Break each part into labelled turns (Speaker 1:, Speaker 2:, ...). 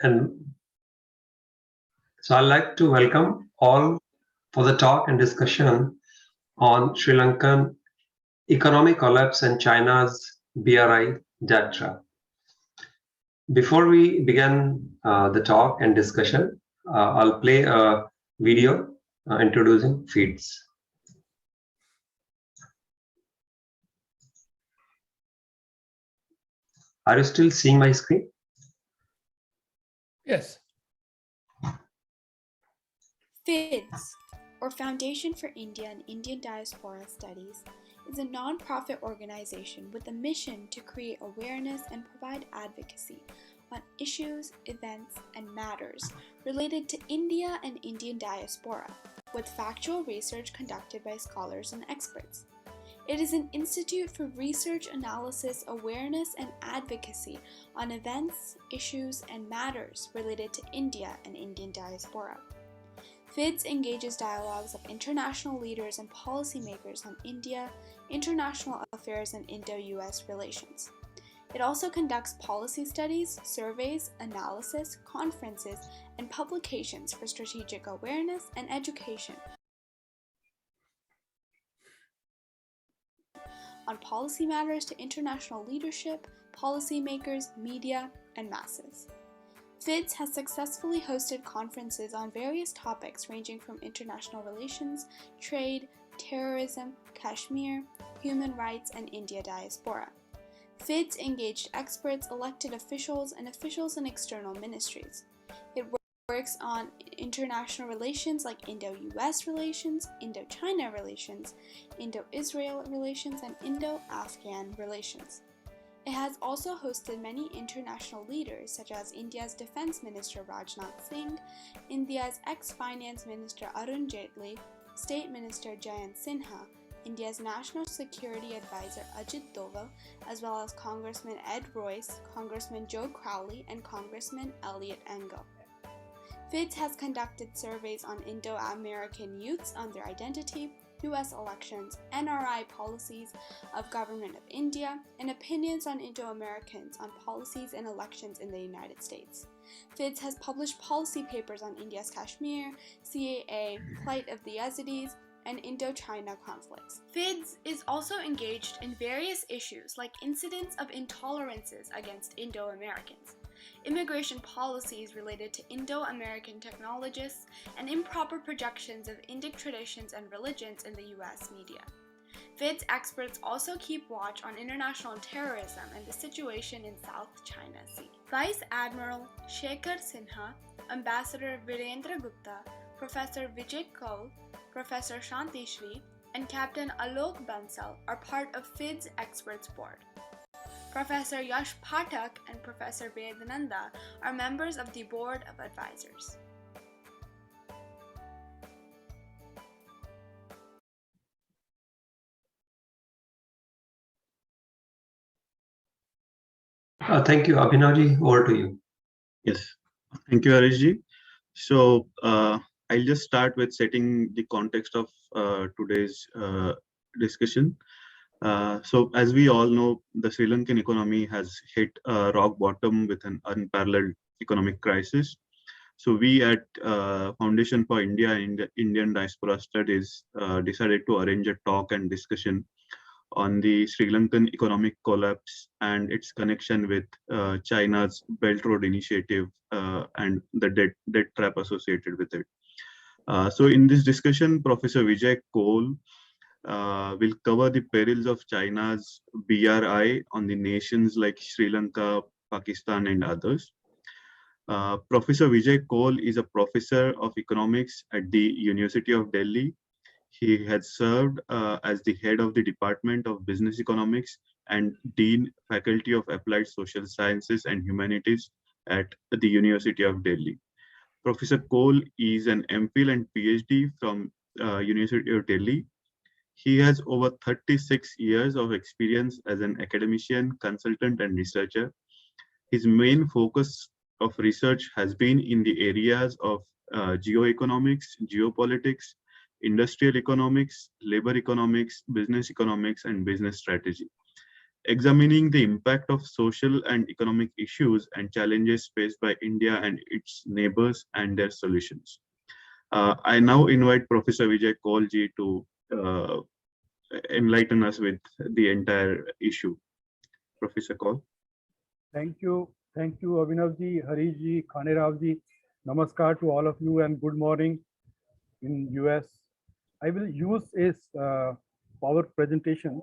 Speaker 1: And so I'd like to welcome all for the talk and discussion on Sri Lankan Economic Collapse and China's BRI data. Before we begin the talk and discussion, I'll play a video introducing FIIDS. Are you still seeing my screen?
Speaker 2: Yes.
Speaker 3: FIIDS, or Foundation for India and Indian Diaspora Studies, is a non-profit organization with a mission to create awareness and provide advocacy on issues, events, and matters related to India and Indian diaspora, with factual research conducted by scholars and experts. It is an institute for research, analysis, awareness, and advocacy on events, issues, and matters related to India and Indian diaspora. FIIDS engages dialogues of international leaders and policymakers on India, international affairs, and Indo-US relations. It also conducts policy studies, surveys, analysis, conferences, and publications for strategic awareness and education on policy matters to international leadership, policymakers, media, and masses. FIIDS has successfully hosted conferences on various topics ranging from international relations, trade, terrorism, Kashmir, human rights, and India diaspora. FIIDS engaged experts, elected officials, and officials in external ministries. It works on international relations like Indo-US relations, Indo-China relations, Indo-Israel relations, and Indo-Afghan relations. It has also hosted many international leaders such as India's Defense Minister Rajnath Singh, India's ex-Finance Minister Arun Jaitley, State Minister Jayant Sinha, India's National Security Advisor Ajit Doval, as well as Congressman Ed Royce, Congressman Joe Crowley, and Congressman Elliot Engel. FIIDS has conducted surveys on Indo-American youths on their identity, U.S. elections, NRI policies of Government of India, and opinions on Indo-Americans on policies and elections in the United States. FIIDS has published policy papers on India's Kashmir, CAA, plight of the Yazidis, and Indo-China conflicts. FIIDS is also engaged in various issues like incidents of intolerances against Indo-Americans, immigration policies related to Indo-American technologists, and improper projections of Indic traditions and religions in the US media. FIIDS experts also keep watch on international terrorism and the situation in South China Sea. Vice Admiral Shekhar Sinha, Ambassador Virendra Gupta, Professor Vijay Kaul, Professor Shanti Shri, and Captain Alok Bansal are part of FIIDS Experts Board. Professor Yash Pathak and Professor Vedananda are members of the Board of Advisors.
Speaker 1: Thank you. Abhinavji, over to you.
Speaker 4: Yes, thank you, Harishji. So I'll just start with setting the context of today's discussion. So as we all know, the Sri Lankan economy has hit rock bottom with an unparalleled economic crisis. So we at Foundation for India and Indian Diaspora Studies decided to arrange a talk and discussion on the Sri Lankan economic collapse and its connection with China's Belt Road Initiative and the debt trap associated with it. So in this discussion, Professor Vijay Kaul will cover the perils of China's BRI on the nations like Sri Lanka, Pakistan, and others. Professor Vijay Kaul is a professor of economics at the University of Delhi. He has served as the head of the Department of Business Economics and Dean Faculty of Applied Social Sciences and Humanities at the University of Delhi. Professor Kaul is an MPhil and PhD from University of Delhi. He has over 36 years of experience as an academician, consultant, and researcher. His main focus of research has been in the areas of geoeconomics, geopolitics, industrial economics, labor economics, business economics, and business strategy. examining the impact of social and economic issues and challenges faced by India and its neighbors and their solutions. I now invite Professor Vijay Kaul ji to enlighten us with the entire issue. Professor Kaul.
Speaker 2: Thank you, Abhinavji, Harishji, Khaneravji. Namaskar to all of you and good morning in US. I will use a PowerPoint presentation.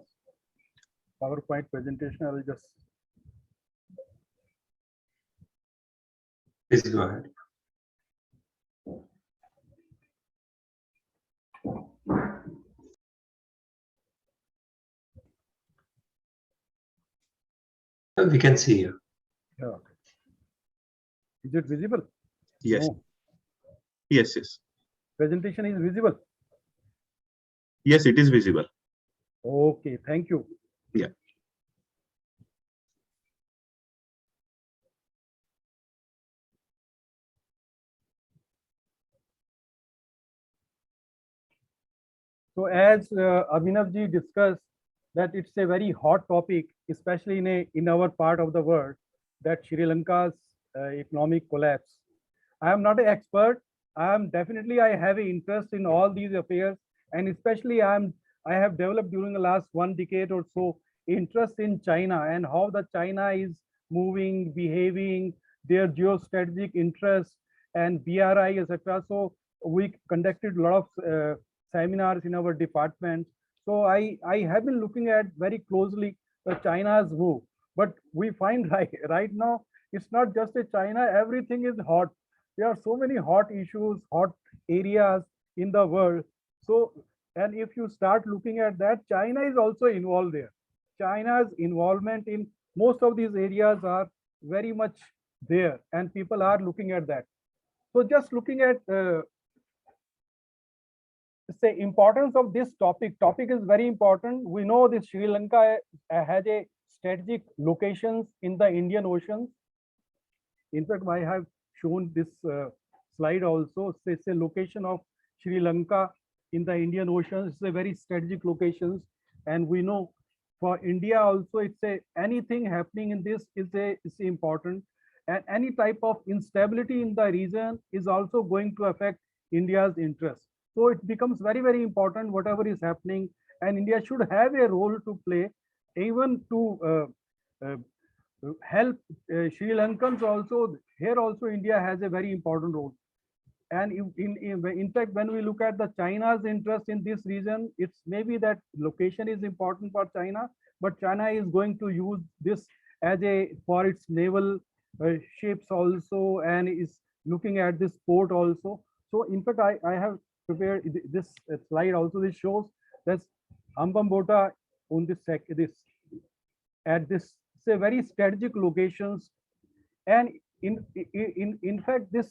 Speaker 2: I will just.
Speaker 1: Please go ahead. We can see you.
Speaker 2: Yeah. Is it visible?
Speaker 4: Yes.
Speaker 2: No.
Speaker 4: Yes.
Speaker 2: Presentation is visible.
Speaker 4: Yes, it is visible.
Speaker 2: Okay, thank you.
Speaker 4: Yeah.
Speaker 2: So as Abhinavji discussed, that it's a very hot topic, especially in our part of the world, that Sri Lanka's economic collapse. I am not an expert. I have an interest in all these affairs, and especially I have developed during the last 1 decade or so interest in China and how the China is moving, behaving, their geostrategic interests and BRI, etc. So we conducted a lot of seminars in our department. So I have been looking at very closely China's move, but we find right now it's not just a China. Everything is hot. There are so many hot issues, hot areas in the world. So, and if you start looking at that, China is also involved there. China's involvement in most of these areas are very much there, and people are looking at that. So just looking at say importance of this topic is very important. We know this Sri Lanka has a strategic locations in the Indian Ocean. In fact, I have shown this slide also. It's a location of Sri Lanka in the Indian Ocean. It's a very strategic locations, and we know for India also, it's a anything happening in this is important, and any type of instability in the region is also going to affect India's interest. So it becomes very, very important whatever is happening, and India should have a role to play, even to help Sri Lankans also. Here also India has a very important role. And in fact, when we look at the China's interest in this region, it's maybe that location is important for China, but China is going to use this as for its naval ships also, and is looking at this port also. So in fact, I have prepared this slide also. This shows that Ambambota on this at this say very strategic locations, and in fact this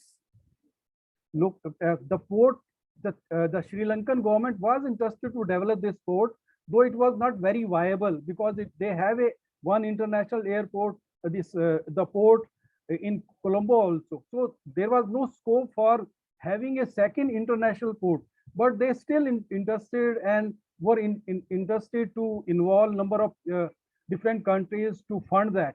Speaker 2: look the port, the Sri Lankan government was interested to develop this port, though it was not very viable because they have one international airport, the port in Colombo also. So there was no scope for having a second international port, but they still interested and were interested to involve number of different countries to fund that.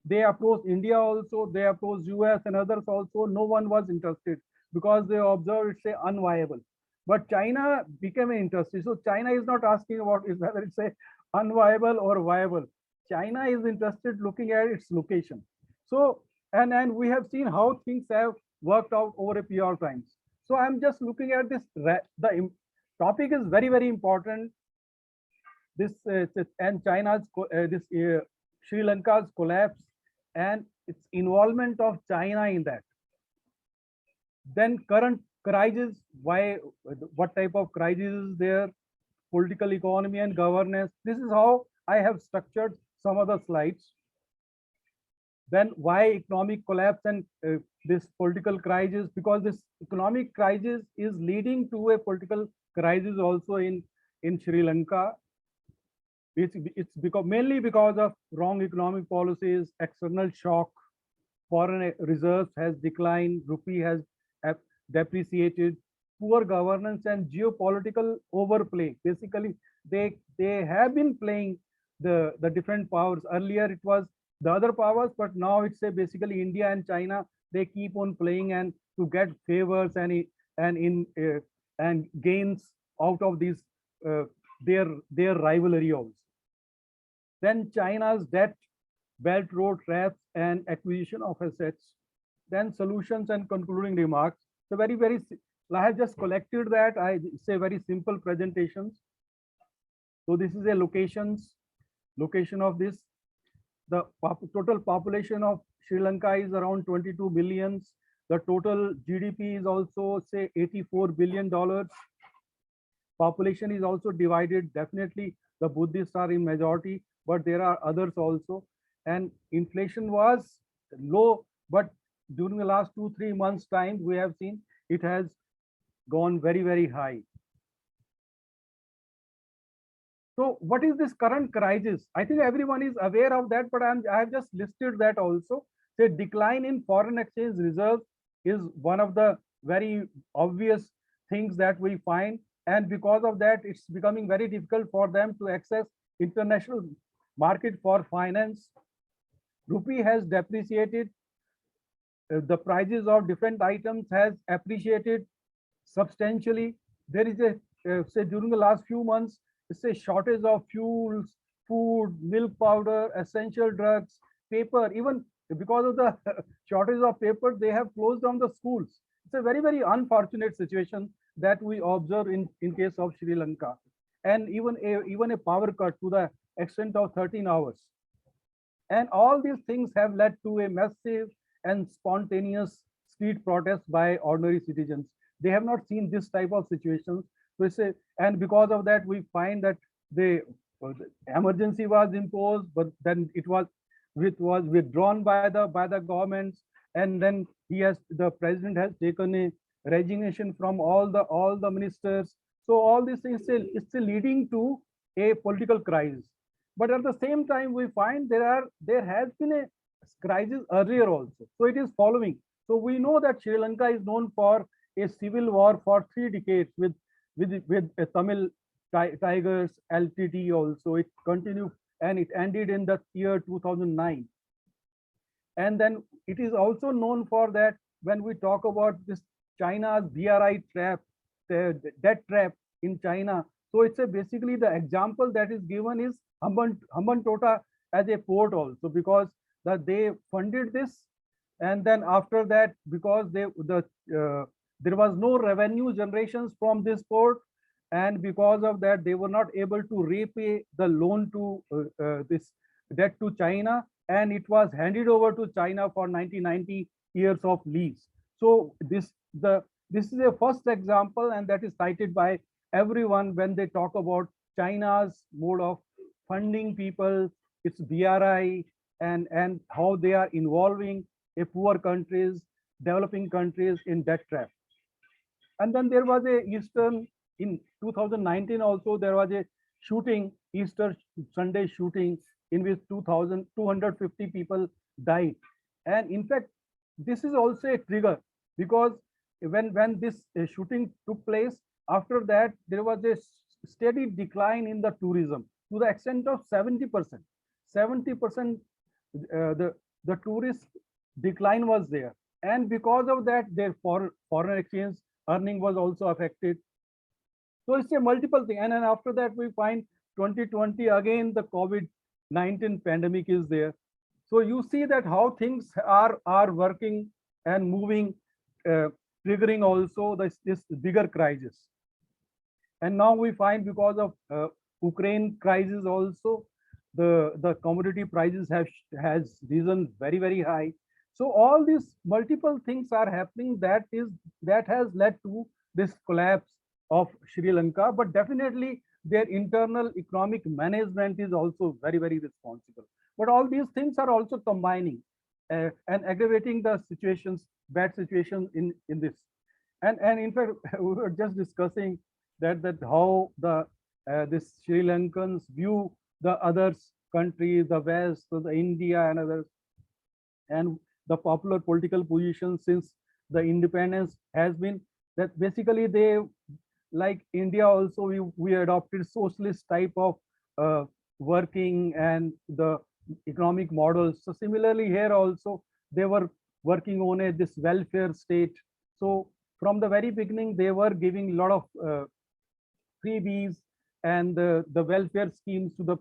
Speaker 2: They approached India also, they approached US and others also. No one was interested because they observed it's unviable. But China became interested. So China is not asking about whether it's unviable or viable. China is interested looking at its location. So and we have seen how things have worked out over a period of time. So I'm just looking at this. The topic is very, very important. This and China's this Sri Lanka's collapse and its involvement of China in that. Then current crisis, what type of crisis is there, political economy and governance. This is how I have structured some of the slides. Then why economic collapse and this political crisis, because this economic crisis is leading to a political crisis also in Sri Lanka. It's mainly because of wrong economic policies, external shock, foreign reserves has declined, rupee has depreciated, poor governance and geopolitical overplay. Basically, they have been playing the different powers. Earlier it was the other powers, but now it's basically India and China. They keep on playing and to get favors and gains out of these their rivalry also. Then China's debt, Belt Road traps, and acquisition of assets. Then solutions and concluding remarks. So very, I have just collected that. I say very simple presentations. So this is a location of this. The total population of Sri Lanka is around 22 billions. The total GDP is also say $84 billion. Population is also divided. Definitely the Buddhists are in majority, but there are others also. And inflation was low, but during the last 2-3 months time, we have seen it has gone very high. So what is this current crisis? I think everyone is aware of that, but I have just listed that also. The decline in foreign exchange reserves is one of the very obvious things that we find. And because of that, it's becoming very difficult for them to access international market for finance. Rupee has depreciated. The prices of different items has appreciated substantially. There is say during the last few months, it's a shortage of fuels, food, milk powder, essential drugs, paper. Even because of the shortage of paper, they have closed down the schools. It's a very unfortunate situation that we observe in case of Sri Lanka, and even a power cut to the extent of 13 hours. And all these things have led to a massive and spontaneous street protest by ordinary citizens. They have not seen this type of situations. So and because of that, we find that the emergency was imposed, but then it was withdrawn by the governments, and then the president has taken a resignation from all the ministers. So all these things it's leading to a political crisis. But at the same time, we find there has been a crisis earlier also. So it is following. So we know that Sri Lanka is known for a civil war for 3 decades with Tamil Tigers, LTT also. It continued and it ended in the year 2009. And then it is also known for that when we talk about this China's BRI trap, the debt trap in China. So it's basically the example that is given is Hambantota as a port also, because they funded this, and then after that, because there was no revenue generations from this port, and because of that, they were not able to repay the loan to this debt to China, and it was handed over to China for 90 years of lease. So this is a first example, and that is cited by everyone when they talk about China's mode of funding people, its BRI, and how they are involving a poor countries, developing countries in debt trap. And then there was in 2019 also, there was a shooting, Easter Sunday shooting, in which 250 people died. And in fact, this is also a trigger, because when this shooting took place, after that, there was a steady decline in the tourism to the extent of 70%. 70% the tourist decline was there. And because of that, their foreign exchange earning was also affected. So it's a multiple thing. And then after that, we find 2020, again, the COVID-19 pandemic is there. So you see that how things are working and moving, triggering also this bigger crisis. And now we find because of Ukraine crisis also, the commodity prices has risen very high. So all these multiple things are happening that has led to this collapse of Sri Lanka. But definitely their internal economic management is also very responsible. But all these things are also combining and aggravating the bad situations in this. And in fact, we were just discussing that how this Sri Lankans view the other countries, the West, so the India and others, and the popular political position since the independence has been that basically they, like India also, we adopted socialist type of working and the economic models. So similarly here also, they were working on this welfare state. So from the very beginning, they were giving a lot of freebies and the welfare schemes to the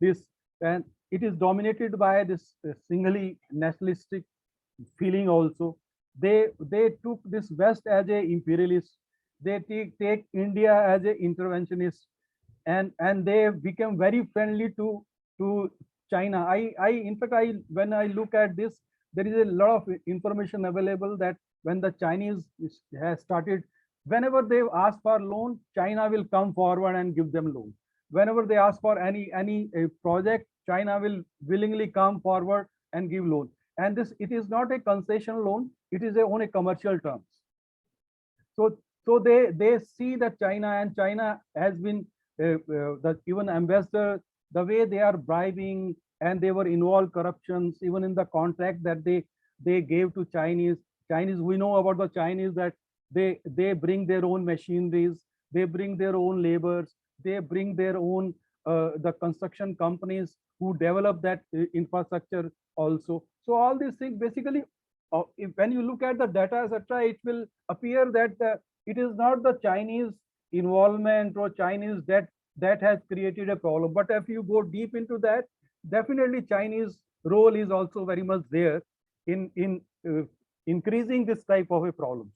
Speaker 2: this, and it is dominated by this singly nationalistic feeling also. They took this West as a imperialist. They take India as a interventionist, and they became very friendly to China. I in fact, I when I look at this, there is a lot of information available that when the Chinese has started, whenever they ask for loan, China will come forward and give them loan. Whenever they ask for any project, China will willingly come forward and give loan. And this, it is not a concession loan; it is on a commercial terms. So they see that China has been the even ambassador, the way they are bribing, and they were involved corruptions even in the contract that they gave to Chinese. We know about the Chinese that they bring their own machineries, they bring their own labors, they bring their own the construction companies who develop that infrastructure also. So all these things basically, when you look at the data, etc., it will appear that it is not the Chinese involvement or Chinese that has created a problem. But if you go deep into that, definitely Chinese role is also very much there in increasing this type of a problems.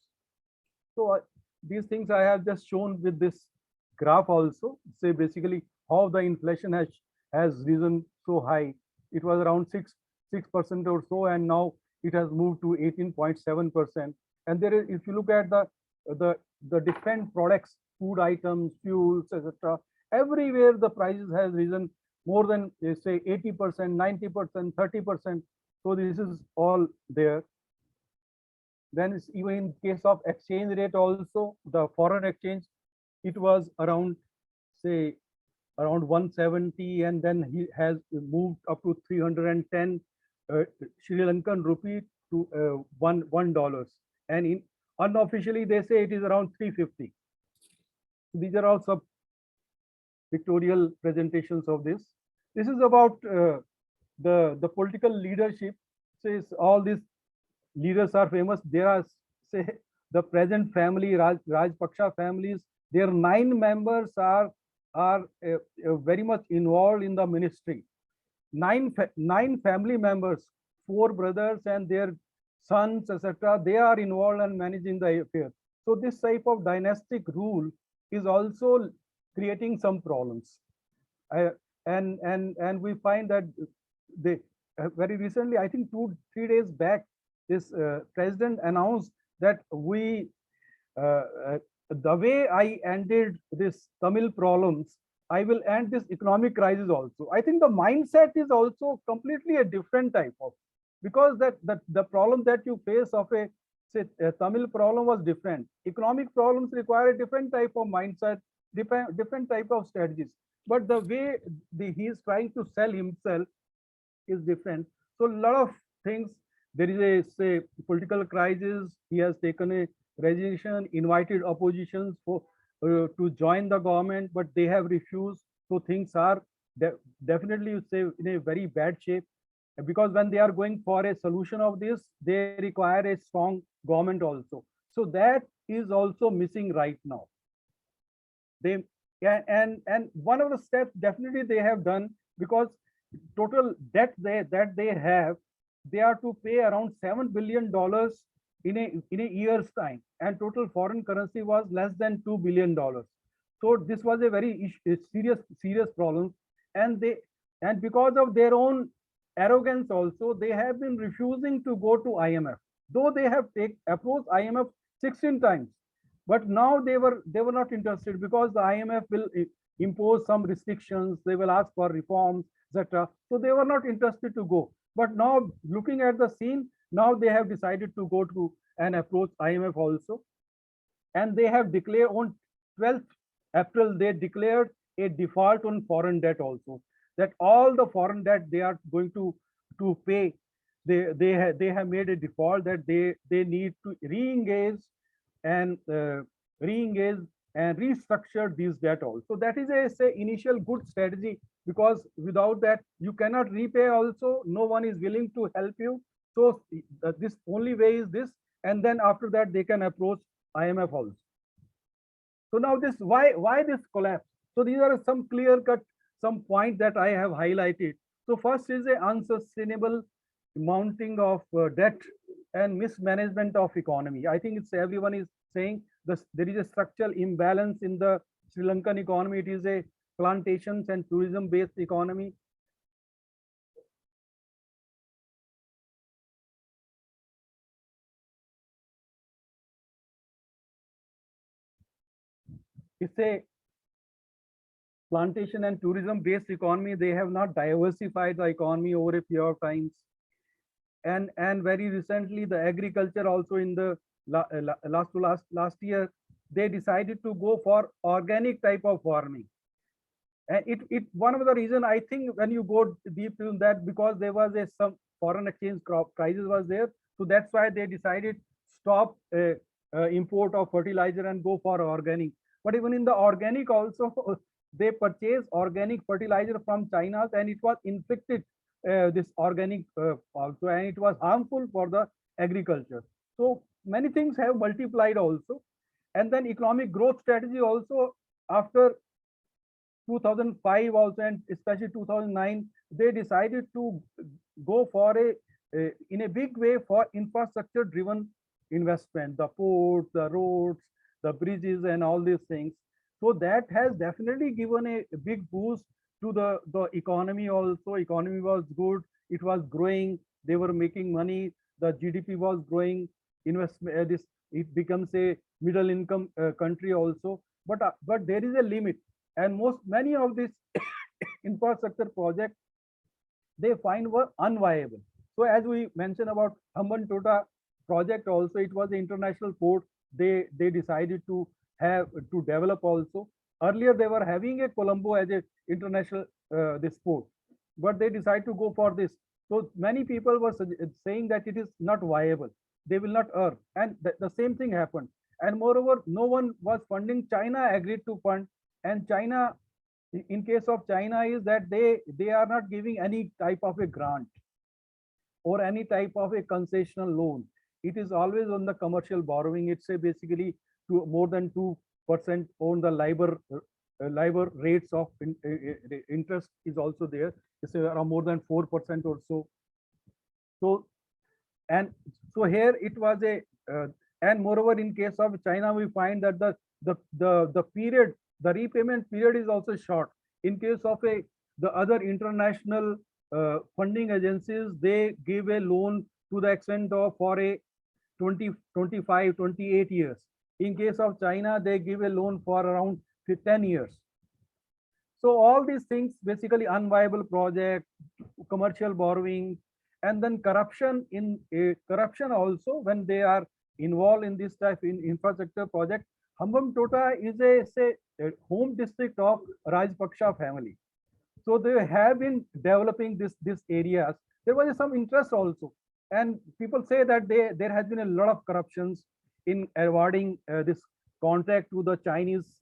Speaker 2: So these things I have just shown with this graph also. Say basically how the inflation has risen so high. It was around 6% or so, and now it has moved to 18.7%. And there is, if you look at the different products, food items, fuels, etc., everywhere the prices has risen more than say 80%, 90%, 30%. So this is all there. Then it's even in case of exchange rate also, the foreign exchange, it was around say around 170, and then he has moved up to 310 Sri Lankan rupee to $1. And in unofficially they say it is around 350. These are all some pictorial presentations of this. This is about the political leadership. Says all these leaders are famous. There are, say, the present family, Rajpaksha families. Their 9 members are very much involved in the ministry. Nine family members, 4 brothers and their sons, etc. They are involved in managing the affairs. So this type of dynastic rule is also creating some problems. And we find that they very recently, I think 2-3 days back, this president announced that the way I ended this Tamil problems, I will end this economic crisis also. I think the mindset is also completely a different type of, because the problem that you face of a Tamil problem was different. Economic problems require a different type of mindset, different type of strategies. But the way he is trying to sell himself is different. So a lot of things, there is a say political crisis. He has taken a resignation, invited oppositions to join the government, but they have refused. So things are definitely, you say, in a very bad shape, because when they are going for a solution of this, they require a strong government also. So that is also missing right now. They and one of the steps definitely they have done, because total debt that they have, they are to pay around $7 billion in a year's time, and total foreign currency was less than $2 billion. So this was a very serious problem, and because of their own arrogance also, they have been refusing to go to IMF, though they have approached IMF 16 times. But now they were not interested, because the IMF will impose some restrictions, they will ask for reforms, etc. So they were not interested to go. But now, looking at the scene, now they have decided to go to and approach IMF also. And they have declared on 12th April, they declared a default on foreign debt also, that all the foreign debt they are going to pay. They have made a default that they need to re-engage and re-engage and restructured these debt also. That is a say initial good strategy, because without that you cannot repay also, no one is willing to help you. So this only way is this, and then after that they can approach IMF also. So now this why this collapse? So these are some clear cut some points that I have highlighted. So first is a unsustainable mounting of debt and mismanagement of economy. I think it's everyone is saying this, there is a structural imbalance in the Sri Lankan economy. It is a plantations and tourism based economy. It's a plantation and tourism based economy. They have not diversified the economy over a period of times. And very recently the agriculture also in the last year, they decided to go for organic type of farming. And it one of the reason, I think, when you go deep in that, because there was some foreign exchange crisis was there, so that's why they decided stop import of fertilizer and go for organic. But even in the organic also, they purchase organic fertilizer from China, and it was infected this organic also, and it was harmful for the agriculture. So many things have multiplied also. And then economic growth strategy also, after 2005 also, and especially 2009, they decided to go for in a big way for infrastructure driven investment, the ports, the roads, the bridges, and all these things. So that has definitely given a big boost to the economy also. Economy was good, it was growing, they were making money, the GDP was growing, investment, this, it becomes a middle income country also. But there is a limit, and many of these infrastructure projects they find were unviable. So as we mentioned about Hambantota project also, it was an international port. They decided to have to develop also. Earlier they were having a Colombo as a international this port, but they decided to go for this. So many people were saying that it is not viable, they will not earn, and the same thing happened. And moreover, no one was funding. China agreed to fund, and China, in case of China, is that they are not giving any type of a grant or any type of a concessional loan. It is always on the commercial borrowing. It's a basically to more than 2% on the LIBOR rates of interest is also there. It's around more than 4% or so. So and so here it was a and moreover, in case of China, we find that the period, the repayment period is also short. In case of the other international funding agencies, they give a loan to the extent of for a 20, 25, 28 years. In case of China, they give a loan for around 10 years. So all these things, basically unviable project, commercial borrowing, and then corruption corruption also when they are involved in this type in infrastructure project. Hambantota is a home district of Rajpaksha family. So they have been developing these areas. There was some interest also, and people say that there has been a lot of corruptions in awarding this contract to the Chinese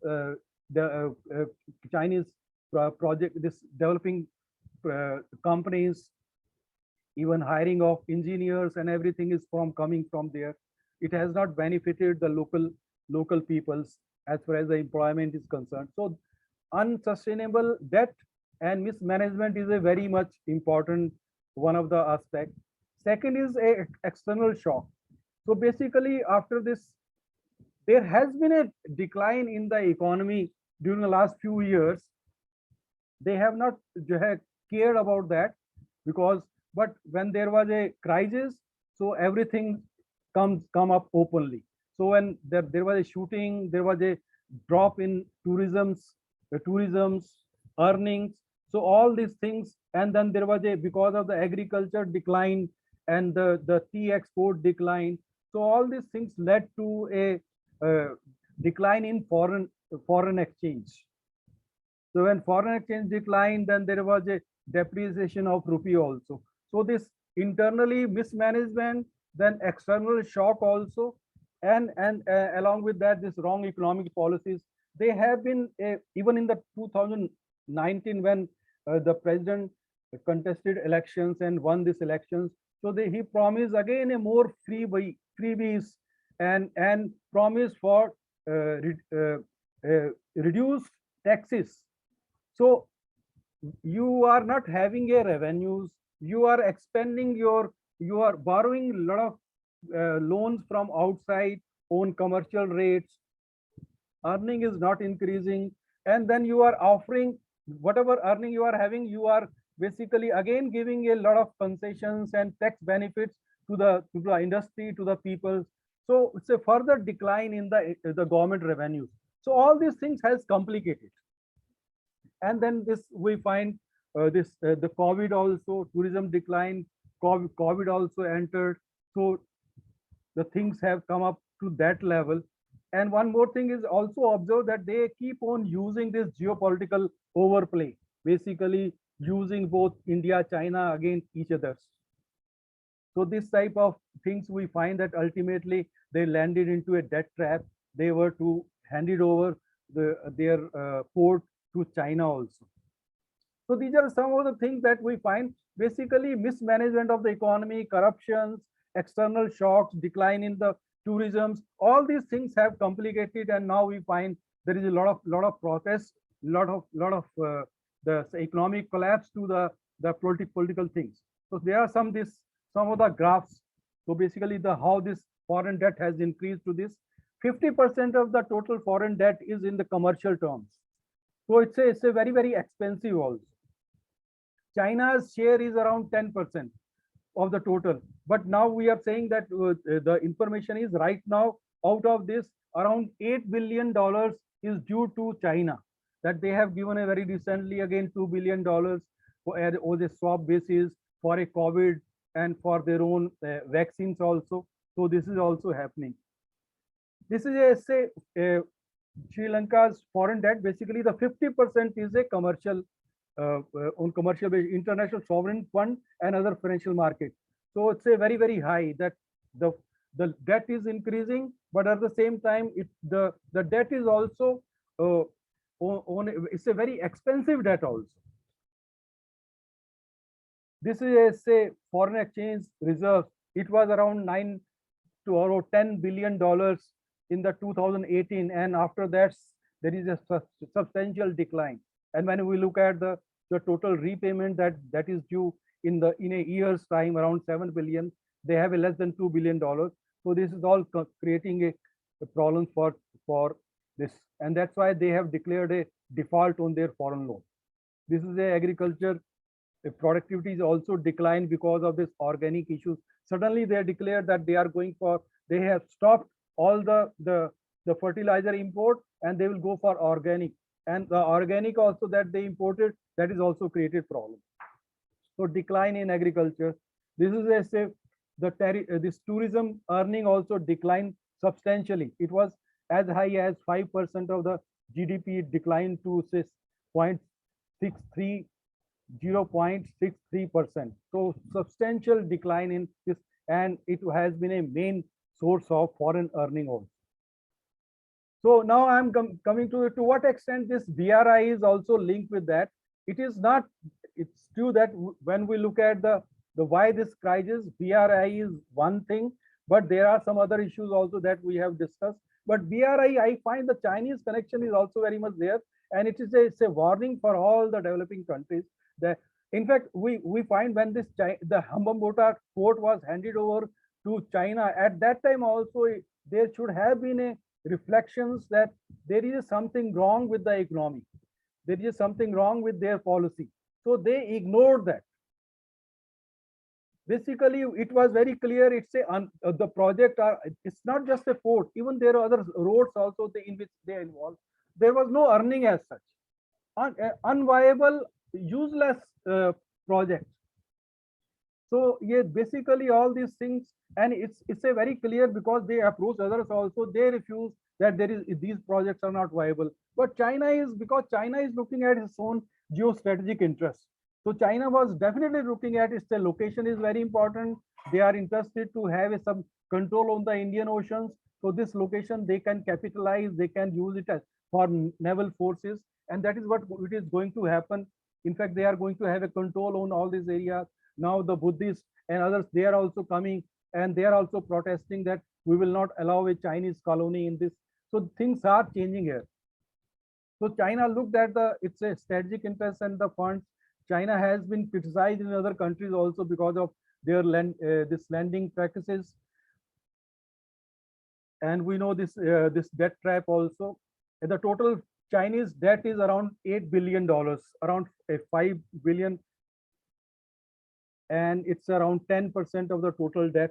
Speaker 2: Chinese project, this developing companies. Even hiring of engineers and everything is coming from there. It has not benefited the local peoples as far as the employment is concerned. So unsustainable debt and mismanagement is a very much important one of the aspects. Second is a external shock. So basically after this, there has been a decline in the economy during the last few years. They have not cared about that, because but when there was a crisis, so everything come up openly. So when there was a shooting, there was a drop in tourism's earnings. So all these things, and then there was because of the agriculture decline and the tea export decline. So all these things led to a decline in foreign exchange. So when foreign exchange declined, then there was a depreciation of rupee also. So this internally mismanagement, then external shock also, and along with that, this wrong economic policies they have been even in the 2019 when the president contested elections and won these elections. So he promised again a more freebies and promise for reduced taxes. So you are not having a revenues, you are expending you are borrowing a lot of loans from outside on commercial rates, earning is not increasing, and then you are offering whatever earning you are having, you are basically again giving a lot of concessions and tax benefits to the industry, to the people. So it's a further decline in the government revenues. So all these things has complicated. And then this we find the COVID also, tourism decline, COVID also entered. So the things have come up to that level. And one more thing is also observed that they keep on using this geopolitical overplay, basically using both India, China against each other. So this type of things we find that ultimately they landed into a debt trap. They were to hand it over their port to China also. So these are some of the things that we find, basically mismanagement of the economy, corruptions, external shocks, decline in the tourism, all these things have complicated, and now we find there is a lot of protests, lot of the economic collapse to the political things. So there are some of the graphs. So basically how this foreign debt has increased to this 50% of the total foreign debt is in the commercial terms. So it's a very expensive also. China's share is around 10% of the total, but now we are saying that the information is right now out of this around $8 billion is due to China, that they have given a very recently again $2 billion for a swap basis for a COVID and for their own vaccines also. So this is also happening. This is Sri Lanka's foreign debt. Basically the 50% is a commercial on commercial base, international sovereign fund and other financial market. So it's a very high that the debt is increasing, but at the same time the debt is also it's a very expensive debt also. This is a foreign exchange reserve. It was around $9 to $10 billion in the 2018, and after that there is a substantial decline. And when we look at the total repayment that is due in a year's time, around 7 billion, they have a less than $2 billion. So this is all creating a problem for this, and that's why they have declared a default on their foreign loan. This is a agriculture productivity is also declined because of this organic issues. Suddenly they declared that they have stopped all the fertilizer import and they will go for organic, and the organic also that they imported, that is also created problem. So decline in agriculture. This is this tourism earning also declined substantially. It was as high as 5% of the GDP, declined to say 0.63%. So substantial decline in this, and it has been a main source of foreign earning also. So now I'm coming to what extent this BRI is also linked with that. It is not. It's true that when we look at the why this crisis, BRI is one thing, but there are some other issues also that we have discussed. But BRI, I find the Chinese connection is also very much there, and it's a warning for all the developing countries. That in fact we find when the Hambantota port was handed over to China, at that time also there should have been a reflections that there is something wrong with the economy, there is something wrong with their policy. So they ignored that. Basically, it was very clear. It's the project it's not just a port. Even there are other roads also in which they are involved. There was no earning as such. Unviable, useless project. So yeah, basically all these things, and it's a very clear because they approach others also. They refuse that these projects are not viable. But China is looking at its own geostrategic interests. So China was definitely looking at its location is very important. They are interested to have some control on the Indian Oceans. So this location they can capitalize, they can use it as for naval forces, and that is what it is going to happen. In fact, they are going to have a control on all these areas. Now the Buddhists and others, they are also coming and they are also protesting that we will not allow a Chinese colony in this. So things are changing here. So China looked at its a strategic interest and the funds. China has been criticized in other countries also because of their this lending practices. And we know this debt trap also. And the total Chinese debt is around $8 billion, around 5 billion, and it's around 10% of the total debt.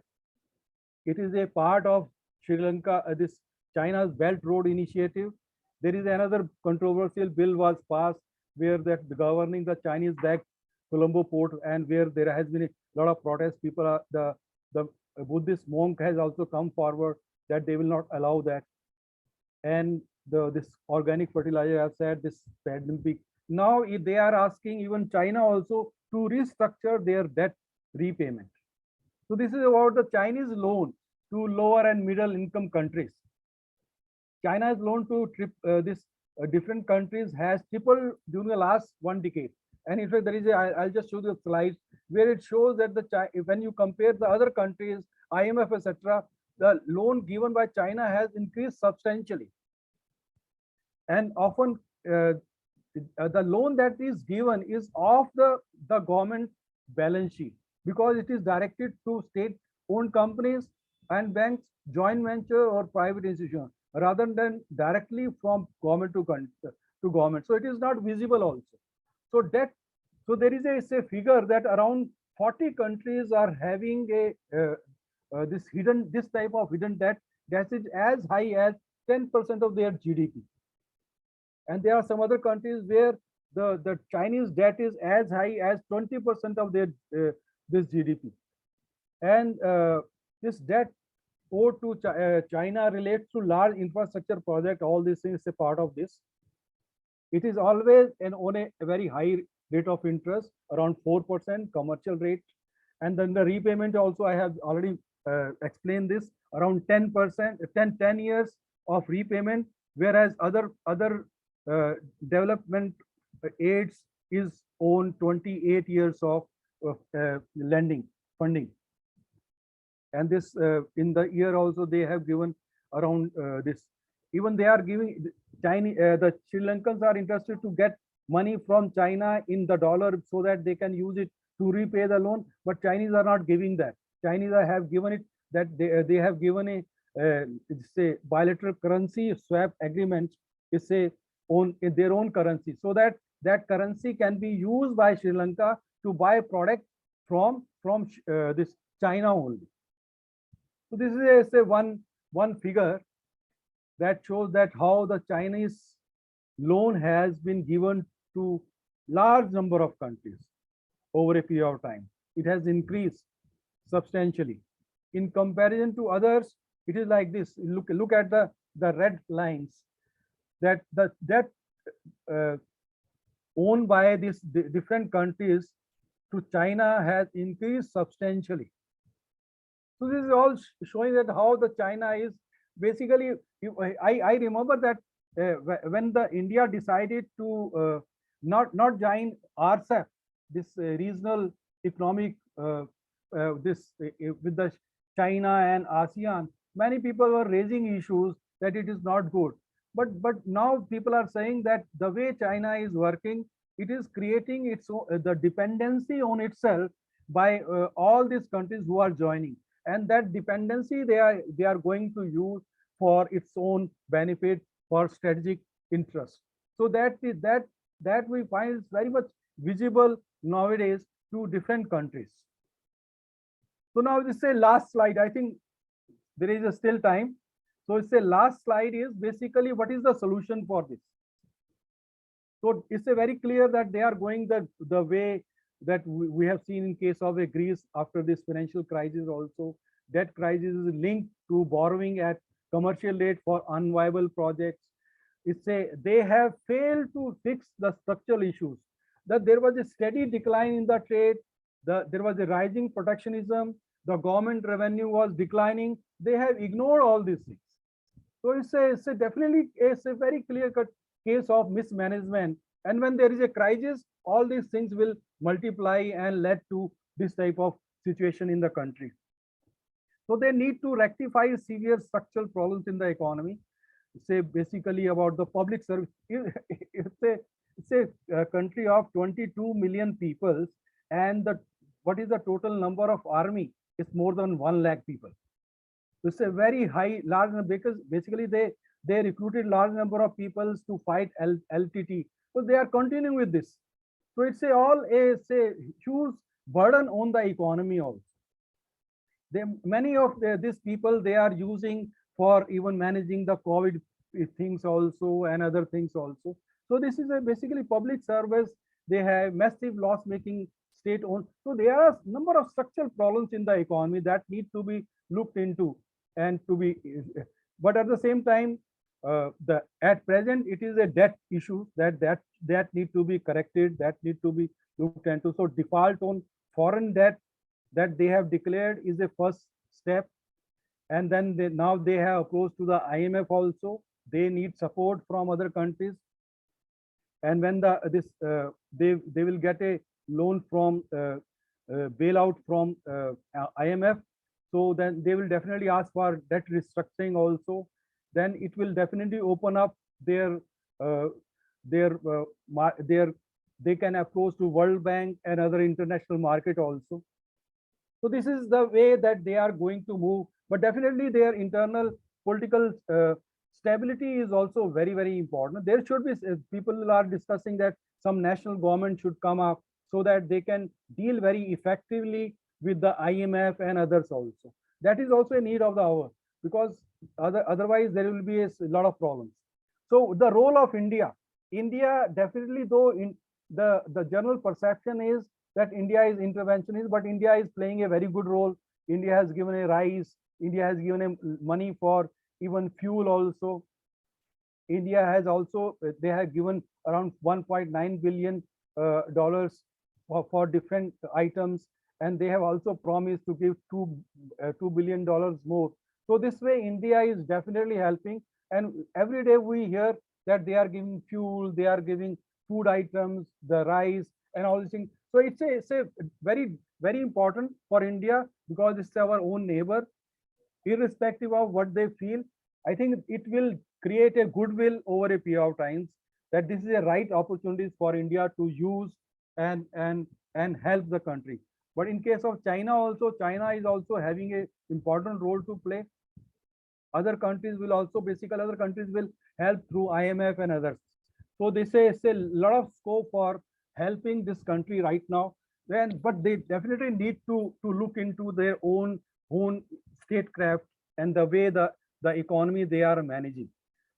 Speaker 2: It is a part of Sri Lanka, this China's Belt Road Initiative. There is another controversial bill was passed where that governing the Chinese-backed Colombo port, and where there has been a lot of protests. People are the Buddhist monk has also come forward that they will not allow that. And this organic fertilizer, I've said, this pandemic. Now they are asking even China also to restructure their debt repayment. So this is about the Chinese loan to lower and middle income countries. China's loan to different countries has tripled during the last 1 decade. And in fact, there is I'll just show you a slide where it shows that when you compare the other countries, IMF, etc., the loan given by China has increased substantially. And often the loan that is given is off the government balance sheet, because it is directed to state-owned companies and banks, joint venture or private institutions, rather than directly from government to government. So it is not visible also. So there is a figure that around 40 countries are having this type of hidden debt that is as high as 10% of their GDP. And there are some other countries where the Chinese debt is as high as 20% of their this GDP. And this debt owed to China relates to large infrastructure project. All these things is a part of this. It is always on a very high rate of interest, around 4% commercial rate. And then the repayment also, I have already explained this, around 10%, 10 years of repayment, whereas other development aids is on 28 years of lending funding. And this in the year also they have given around this. Even they are giving the Sri Lankans are interested to get money from China in the dollar so that they can use it to repay the loan, but Chinese are not giving that. Chinese have given it that they have given a say bilateral currency swap agreement, is say in their own currency, so that currency can be used by Sri Lanka to buy product from this China only. So this is a one figure that shows that how the Chinese loan has been given to large number of countries over a period of time. It has increased substantially. In comparison to others, it is like this. Look at the red lines, that the debt owned by these different countries to China has increased substantially. So this is all showing that how the China is basically. I remember that when the India decided to not join RCEP, this regional economic this with the China and ASEAN, many people were raising issues that it is not good. But now people are saying that the way China is working, it is creating its own, the dependency on itself by all these countries who are joining, and that dependency they are going to use for its own benefit, for strategic interest. So that we find is very much visible nowadays to different countries. So now this is a last slide. I think there is still time. So it's a last slide is basically what is the solution for this. So it's a very clear that they are going the way that we have seen in case of Greece after this financial crisis also. Debt crisis is linked to borrowing at commercial rate for unviable projects. They have failed to fix the structural issues. That there was a steady decline in the trade, there was a rising protectionism, the government revenue was declining. They have ignored all these things. So it's a definitely it's a very clear-cut case of mismanagement. And when there is a crisis, all these things will multiply and lead to this type of situation in the country. So they need to rectify severe structural problems in the economy. Say basically about the public service. It's a country of 22 million people, and what is the total number of army? It's more than 1 lakh people. It's a very large number, because basically they recruited large number of people to fight LTT. So they are continuing with this. So it's a huge burden on the economy also. Many of these people, they are using for even managing the COVID things also and other things also. So this is a basically public service. They have massive loss making state owned. So there are a number of structural problems in the economy that need to be looked into and to be, but at the same time, at present it is a debt issue that need to be corrected, that need to be looked into. So default on foreign debt that they have declared is a first step, and then now they have approached to the IMF also. They need support from other countries, and when they will get a loan from bailout from IMF. So then they will definitely ask for debt restructuring also. Then it will definitely open up they can approach to World Bank and other international market also. So this is the way that they are going to move. But definitely their internal political stability is also very, very important. There should be, people are discussing that some national government should come up so that they can deal very effectively with the IMF and others also. That is also a need of the hour, because otherwise there will be a lot of problems. So the role of India definitely, though in the general perception is that India is interventionist, but India is playing a very good role. India has given a rise. India has given a money for even fuel also. India has also, they have given around $1.9 billion for different items, and they have also promised to give $2 billion more. So this way India is definitely helping, and every day we hear that they are giving fuel, they are giving food items, the rice and all these things. So it's a very, very important for India, because it's our own neighbor. Irrespective of what they feel, I think it will create a goodwill over a period of times, that this is a right opportunity for India to use and help the country. But in case of China also, China is also having an important role to play. Other countries will also, basically other countries will help through IMF and others. So they say it's a lot of scope for helping this country right now. But they definitely need to look into their own statecraft and the way the economy they are managing.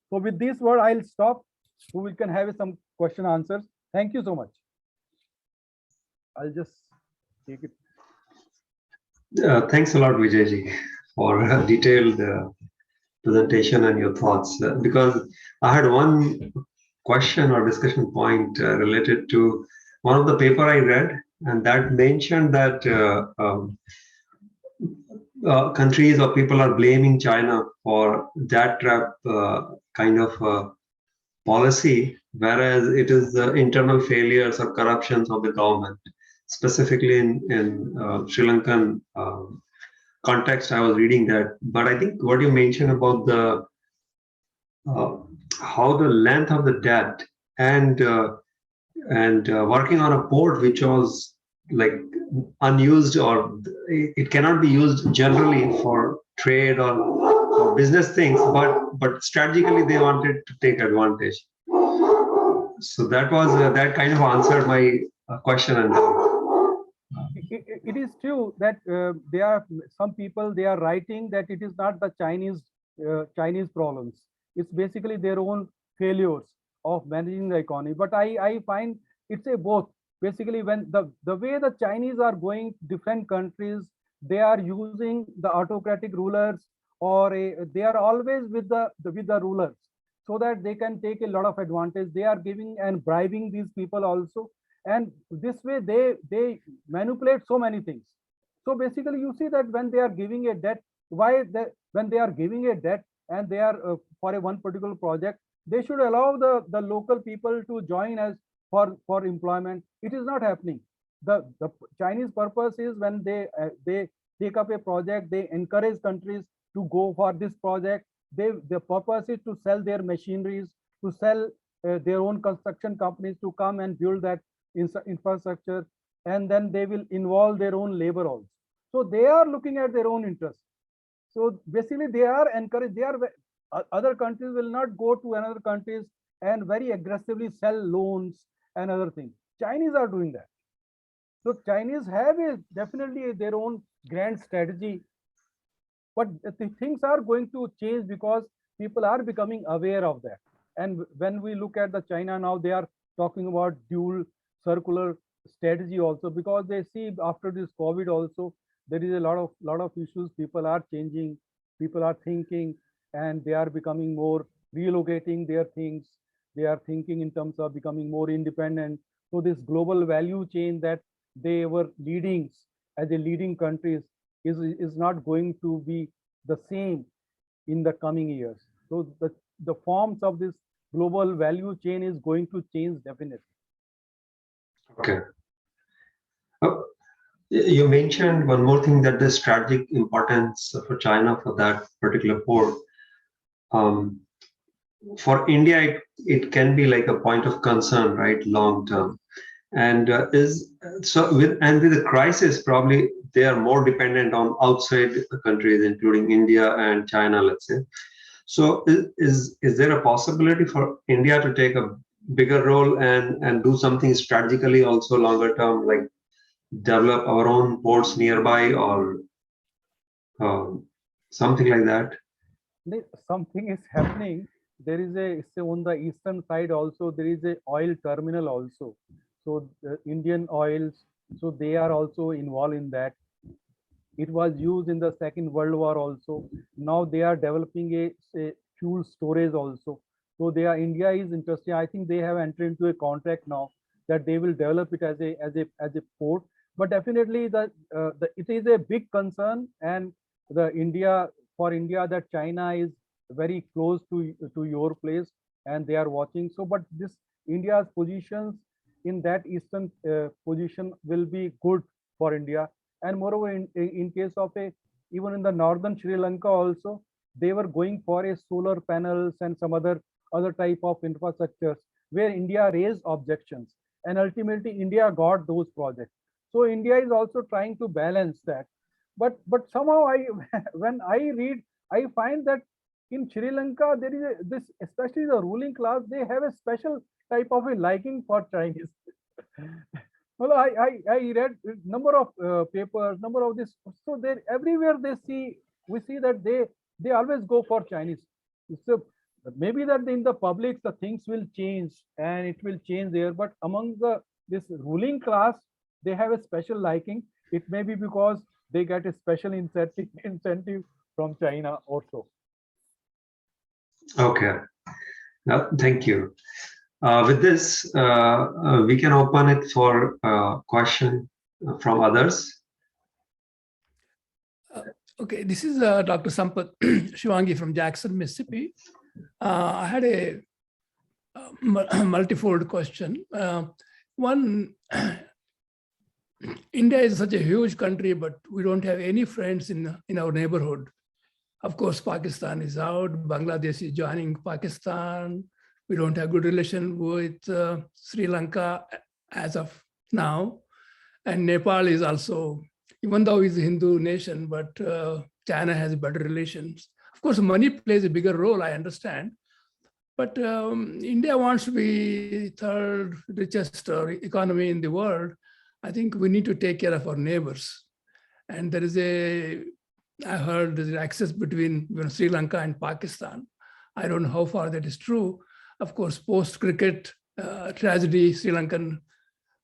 Speaker 2: So with this word, I'll stop, so we can have some question answers. Thank you so much. I'll just take it.
Speaker 1: Thanks a lot, Vijayji, for a detailed presentation and your thoughts. Because I had one question or discussion point related to one of the paper I read, and that mentioned that countries or people are blaming China for that trap kind of policy, whereas it is the internal failures or corruptions of the government, specifically in Sri Lankan context. I was reading that, but I think what you mentioned about the how the length of the debt and working on a port which was like unused, or it cannot be used generally for trade or business things, but strategically they wanted to take advantage. So that was that kind of answered my question. And
Speaker 2: it is true that there are some people, they are writing that it is not the Chinese problems. It's basically their own failures of managing the economy. But I find it's a both. Basically, when the way the Chinese are going different countries, they are using the autocratic rulers, or they are always with the rulers, so that they can take a lot of advantage. They are giving and bribing these people also, and this way they manipulate so many things. So basically, you see that when they are giving a debt, when they are giving a debt and they are for a one particular project, they should allow the local people to join as for employment. It is not happening. The Chinese purpose is when they take up a project, they encourage countries to go for this project. The purpose is to sell their machineries, to sell their own construction companies to come and build that infrastructure, and then they will involve their own labor also. So they are looking at their own interest. So basically, they are encouraged. Other countries will not go to another countries and very aggressively sell loans and other things. Chinese are doing that. So Chinese have definitely their own grand strategy, but the things are going to change because people are becoming aware of that. And when we look at the China now, they are talking about dual circular strategy also, because they see after this COVID also, there is a lot of issues. People are changing, people are thinking, and they are becoming more relocating their things. They are thinking in terms of becoming more independent. So this global value chain that they were leading as a leading countries is not going to be the same in the coming years. So the forms of this global value chain is going to change definitely.
Speaker 1: Okay. You mentioned one more thing, that the strategic importance for China for that particular port. For India, it can be like a point of concern, right, long term. And with the crisis, probably they are more dependent on outside countries, including India and China, let's say. So is there a possibility for India to take a bigger role and do something strategically also longer term, like develop our own ports nearby or something like that?
Speaker 2: Something is happening. There is on the eastern side also, there is a oil terminal also. So the Indian oils, so they are also involved in that. It was used in the Second World War also. Now they are developing a fuel storage also. So India is interested. I think they have entered into a contract now that they will develop it as a port. But definitely it is a big concern, and for India that China is very close to your place and they are watching. So but this India's positions in that eastern position will be good for India. And moreover, in case of even in the northern Sri Lanka also, they were going for a solar panels and some other type of infrastructures where India raised objections, and ultimately India got those projects. So India is also trying to balance that. But somehow when I read, I find that in Sri Lanka there is this, especially the ruling class, they have a special type of a liking for Chinese. Well, I read number of papers, number of this. So they everywhere we see that they always go for Chinese. So maybe that in the public the things will change and it will change there. But among this ruling class, they have a special liking. It may be because they get a special incentive from China also.
Speaker 1: Okay. Thank you. With this, we can open it for question from others.
Speaker 5: Okay, this is Dr. Sampath Shivangi from Jackson, Mississippi. I had a multifold question. One, India is such a huge country, but we don't have any friends in our neighborhood. Of course, Pakistan is out, Bangladesh is joining Pakistan. We don't have good relation with Sri Lanka as of now. And Nepal is also, even though it's a Hindu nation, but China has better relations. Of course, money plays a bigger role, I understand. But India wants to be third richest economy in the world. I think we need to take care of our neighbors. And I heard there's access between Sri Lanka and Pakistan. I don't know how far that is true. Of course, post-cricket tragedy, Sri Lankan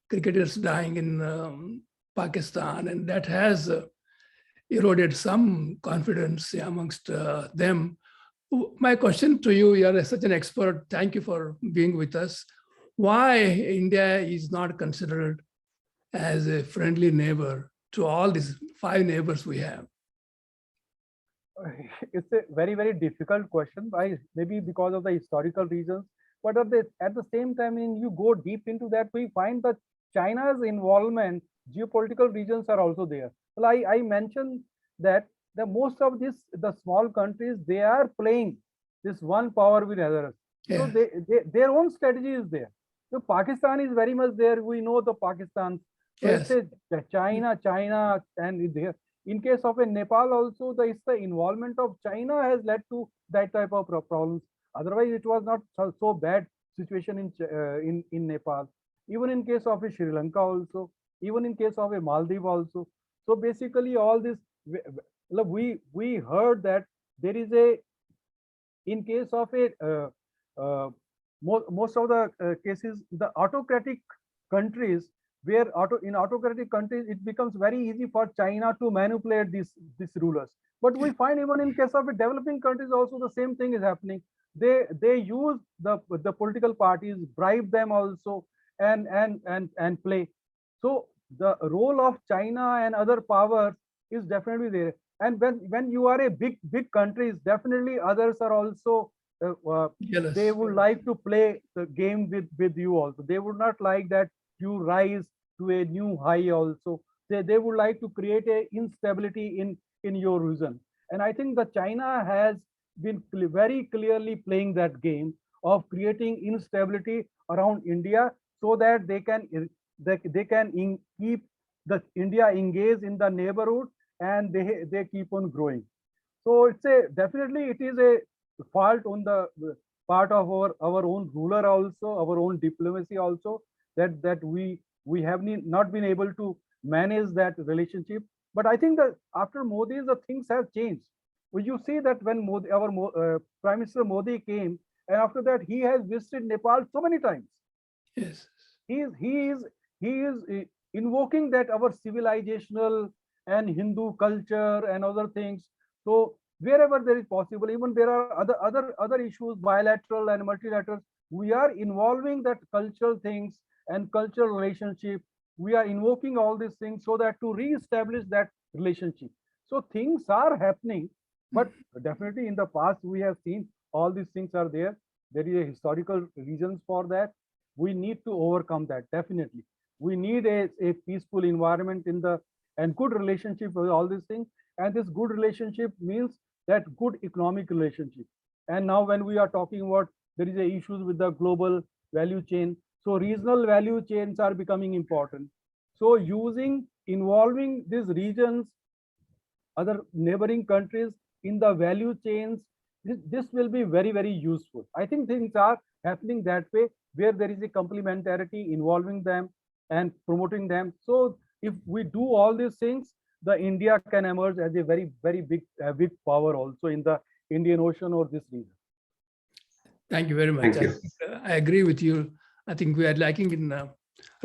Speaker 5: cricketers dying in Pakistan, and that has eroded some confidence amongst them. My question to you, you're such an expert, thank you for being with us. Why India is not considered as a friendly neighbor to all these 5 neighbors we have?
Speaker 2: It's a very, very difficult question. Maybe because of the historical reasons, but at the same time, when you go deep into that, we find that China's involvement, geopolitical reasons are also there. Well, I mentioned that the most of the small countries, they are playing this one power with others. So their own strategy is there. So Pakistan is very much there. We know the Pakistan. So
Speaker 5: Yes.
Speaker 2: it's a China, and there. In case of a Nepal also, it's the involvement of China has led to that type of problems. Otherwise, it was not so bad situation in Nepal. Even in case of a Sri Lanka also, even in case of a Maldives also. So basically, all this we heard that there is a, in case of a most of the cases, the autocratic countries, where in autocratic countries it becomes very easy for China to manipulate these rulers. But we find even in case of developing countries also the same thing is happening. They use the political parties, bribe them also, and play. So the role of China and other powers is definitely there. And when you are a big countries, definitely others are also they would like to play the game with you also. They would not like that you rise to a new high also. They would like to create a instability in your region. And I think that China has been very clearly playing that game of creating instability around India, so that they can keep the India engaged in the neighborhood, and they keep on growing. So it's definitely it is a fault on the part of our own ruler also, our own diplomacy also, that we have not been able to manage that relationship. But I think that after Modi, the things have changed. Well, you see that when our Prime Minister Modi came, and after that he has visited Nepal so many times.
Speaker 5: Yes.
Speaker 2: He is invoking that our civilizational and Hindu culture and other things. So wherever there is possible, even there are other issues, bilateral and multilateral, we are involving that cultural things and cultural relationship. We are invoking all these things so that to re-establish that relationship. So things are happening, but definitely in the past we have seen all these things are there. There is a historical reasons for that. We need to overcome that. Definitely, we need a peaceful environment and good relationship with all these things. And this good relationship means that good economic relationship. And now when we are talking about, there is a issues with the global value chain. So regional value chains are becoming important. So involving these regions, other neighboring countries in the value chains, this will be very, very useful. I think things are happening that way, where there is a complementarity involving them and promoting them. So if we do all these things, the India can emerge as a very, very big power also in the Indian Ocean or this region.
Speaker 5: Thank you very much.
Speaker 1: Thank you.
Speaker 5: I agree with you. I think we are lacking in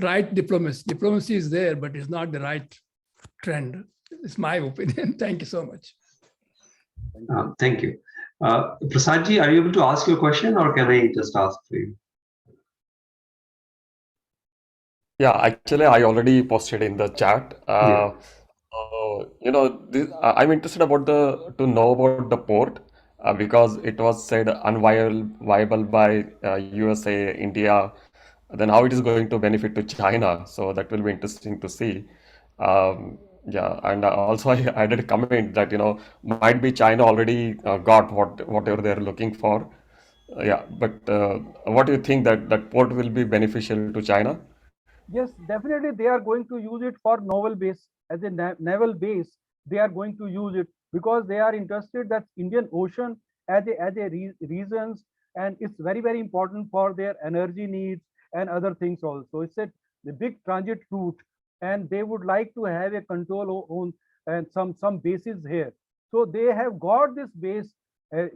Speaker 5: right diplomacy. Diplomacy is there, but it's not the right trend. It's my opinion. Thank you so much.
Speaker 1: Thank you. Prasadji, are you able to ask your question, or can I just ask for you?
Speaker 6: Yeah, actually, I already posted in the chat.
Speaker 1: Yeah.
Speaker 6: I'm interested about to know about the port because it was said unviable by USA, India. Then how it is going to benefit to China? So that will be interesting to see. Yeah, and also I added a comment that might be China already got whatever they're looking for. Yeah, but what do you think that port will be beneficial to China?
Speaker 2: Yes, definitely they are going to use it for naval base, as a naval base. They are going to use it because they are interested that Indian Ocean as a reasons, and it's very, very important for their energy needs and other things also. It's the big transit route, and they would like to have a control on and some bases here. So they have got this base uh,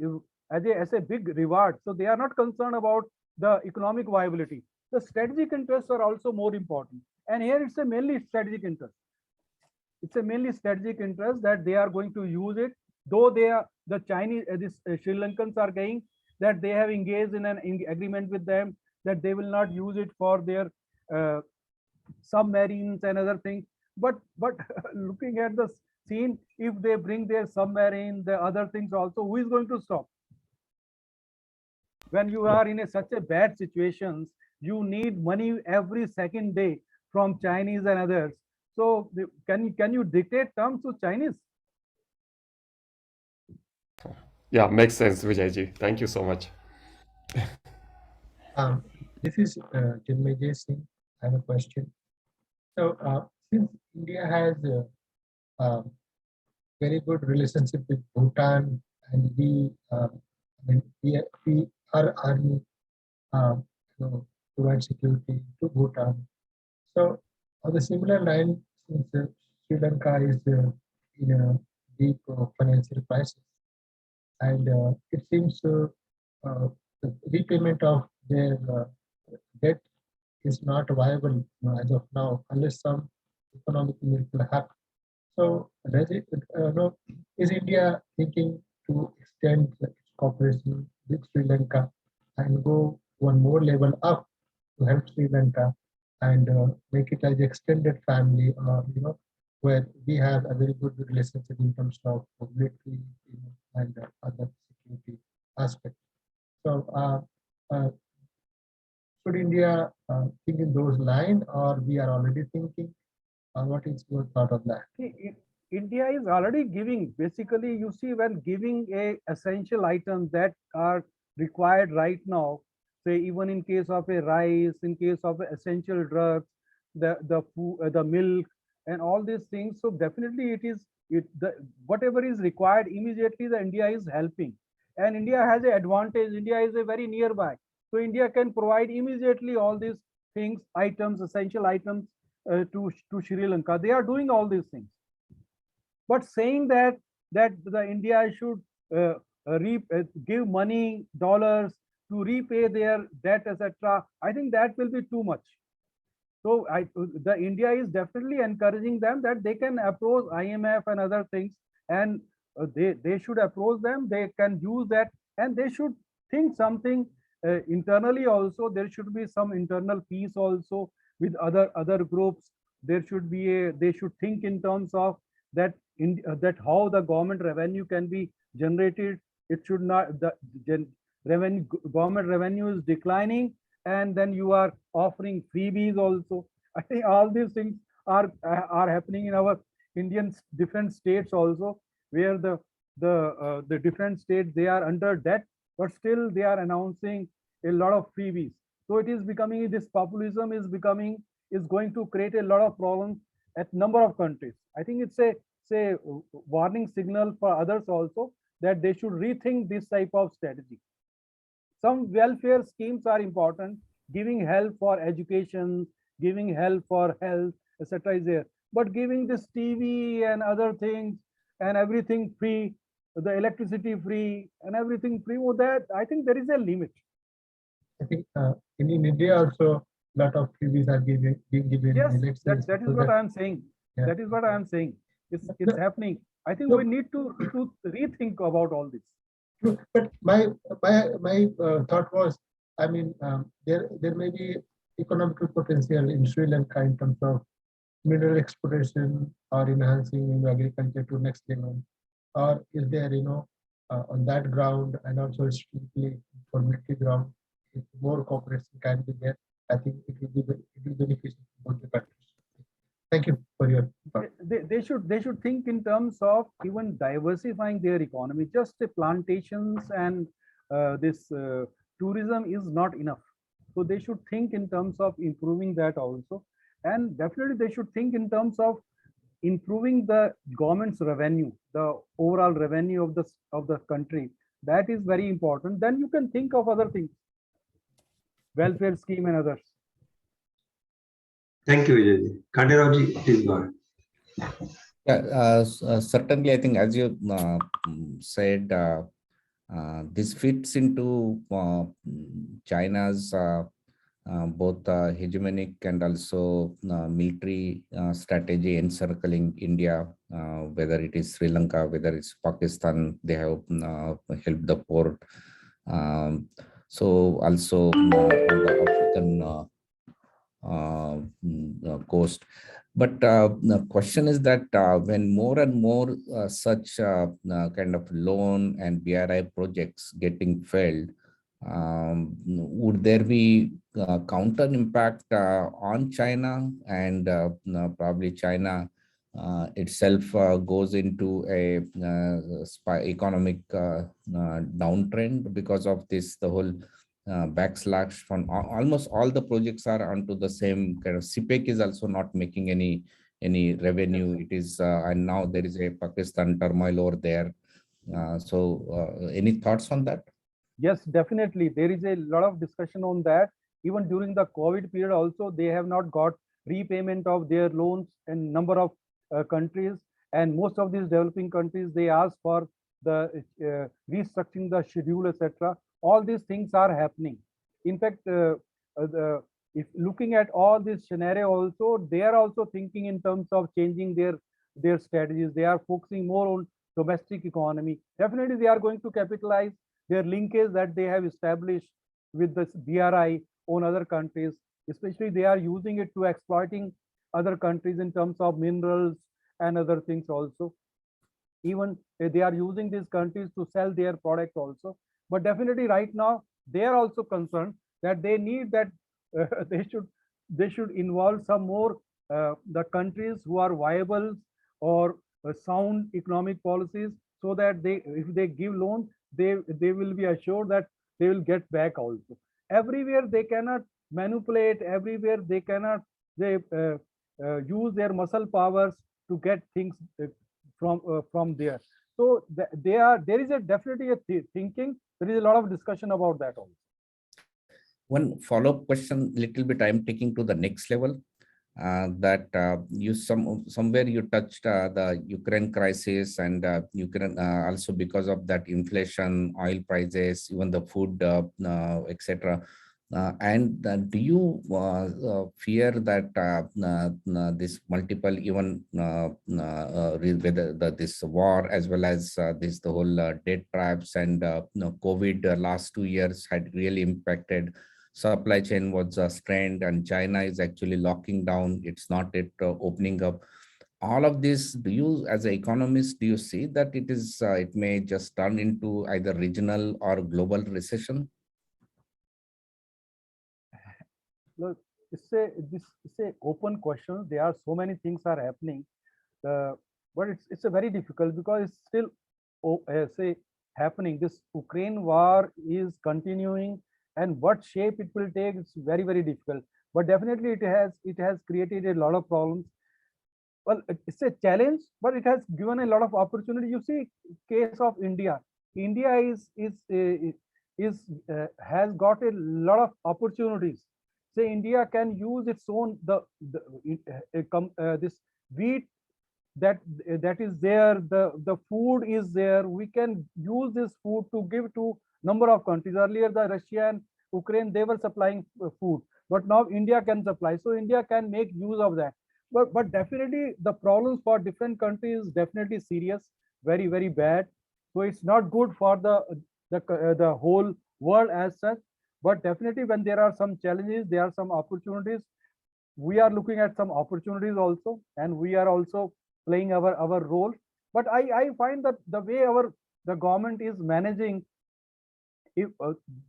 Speaker 2: as a big reward. So they are not concerned about the economic viability. The strategic interests are also more important. And here it's a mainly strategic interest. It's a mainly strategic interest that they are going to use it, though the Chinese, Sri Lankans are saying that they have engaged in an agreement with them that they will not use it for their submarines and other things. But looking at the scene, if they bring their submarine, the other things also, who is going to stop? When you are in such a bad situations, you need money every second day from Chinese and others. So can you dictate terms to Chinese?
Speaker 6: Yeah, makes sense, Vijayji. Thank you so much.
Speaker 7: This is Chinmay Singh. I have a question. So since India has a very good relationship with Bhutan, and we are army provide security to Bhutan. So on the similar line, since Sri Lanka is in a deep financial crisis, and it seems the repayment of their debt is not viable as of now unless some economic miracle happens. So, is India thinking to extend its cooperation with Sri Lanka and go one more level up to help Sri Lanka and make it as extended family, where we have a very good relationship in terms of military, and other security aspects. So, should India think in those lines, or we are already thinking? What is your thought of that?
Speaker 2: India is already giving. Basically, you see, when giving a essential items that are required right now, say even in case of a rice, in case of essential drugs, the food, the milk, and all these things. So definitely, whatever is required immediately, the India is helping, and India has an advantage. India is a very nearby, so India can provide immediately all these things, items, essential items to Sri Lanka. They are doing all these things. But saying that the India should give money, dollars, to repay their debt, etc., I think that will be too much. So the India is definitely encouraging them that they can approach IMF and other things, and they should approach them. They can use that, and they should think something internally also. There should be some internal peace also with other groups. There should be they should think in terms of that that how the government revenue can be generated. It should not, government revenue is declining, and then you are offering freebies also. I think all these things are happening in our Indian different states also, where the different states, they are under debt, but still they are announcing a lot of freebies. So it is becoming, this populism is going to create a lot of problems at number of countries. I think it's a warning signal for others also, that they should rethink this type of strategy. Some welfare schemes are important, giving help for education, giving help for health, etc. is there. But giving this TV and other things and everything free, the electricity free and everything free, that I think there is a limit.
Speaker 7: I think in India also a lot of freebies are being given.
Speaker 2: Yes, that is what I am saying. Yeah. That is what I am saying. It's happening. I think we need to rethink about all this.
Speaker 7: But my thought was, I mean, there may be economical potential in Sri Lanka in terms of mineral exploration or enhancing agriculture to next level, or is there, on that ground, and also strictly for military ground, if more cooperation can be there, I think it will be beneficial for both the countries. Thank you for your thought.
Speaker 2: They should think in terms of even diversifying their economy. Just plantations and this tourism is not enough. So they should think in terms of improving that also, and definitely they should think in terms of improving the government's revenue, the overall revenue of the country. That is very important. Then you can think of other things, welfare scheme and others.
Speaker 1: Thank you, Vijay. Kandiraji, please go ahead.
Speaker 8: Yeah, certainly, I think as you said, this fits into China's both hegemonic and also military strategy encircling India, whether it is Sri Lanka, whether it's Pakistan, they have helped the poor. So also on the African coast. But the question is that when more and more such kind of loan and BRI projects getting failed, would there be counter impact on China, and probably China itself goes into a economic downtrend because of this, the whole backslash from almost all the projects are onto the same kind of. CPEC is also not making any revenue. It is and now there is a Pakistan turmoil over there. Any thoughts on that?
Speaker 2: Yes, definitely. There is a lot of discussion on that. Even during the COVID period also, they have not got repayment of their loans in number of countries. And most of these developing countries, they ask for the restructuring the schedule, etc. All these things are happening. In fact, if looking at all this scenario also, they are also thinking in terms of changing their strategies. They are focusing more on domestic economy. Definitely, they are going to capitalize their linkage that they have established with this BRI on other countries. Especially, they are using it to exploiting other countries in terms of minerals and other things also. Even they are using these countries to sell their product also. But definitely right now, they are also concerned that they need that they should involve some more the countries who are viable or sound economic policies, so that they, if they give loan, they will be assured that they will get back also. Everywhere they cannot manipulate, everywhere they cannot use their muscle powers to get things from there. So there is a definitely a thinking. There is a lot of discussion about that also.
Speaker 8: One follow-up question, little bit I'm taking to the next level. That you somewhere you touched the Ukraine crisis, and Ukraine also because of that inflation, oil prices, even the food, etc. And do you fear that this multiple, even whether this war as well as this the whole debt traps and COVID last 2 years had really impacted supply chain, was strained, and China is actually locking down. It's not yet opening up. All of this, do you, as an economist, do you see that it may just turn into either regional or global recession?
Speaker 2: Look, it's a open question. There are so many things are happening, but it's a very difficult because it's still say happening. This Ukraine war is continuing, and what shape it will take, it's very difficult. But definitely it has created a lot of problems. Well, it's a challenge, but it has given a lot of opportunity. You see, case of India. India has got a lot of opportunities. Say India can use its own this wheat that is there, the food is there. We can use this food to give to number of countries. Earlier, the Russia and Ukraine, they were supplying food, but now India can supply. So India can make use of that. But definitely the problems for different countries is definitely serious, very bad. So it's not good for the whole world as such. But definitely when there are some challenges, there are some opportunities. We are looking at some opportunities also, and we are also playing our role. But I find that the way the government is managing, if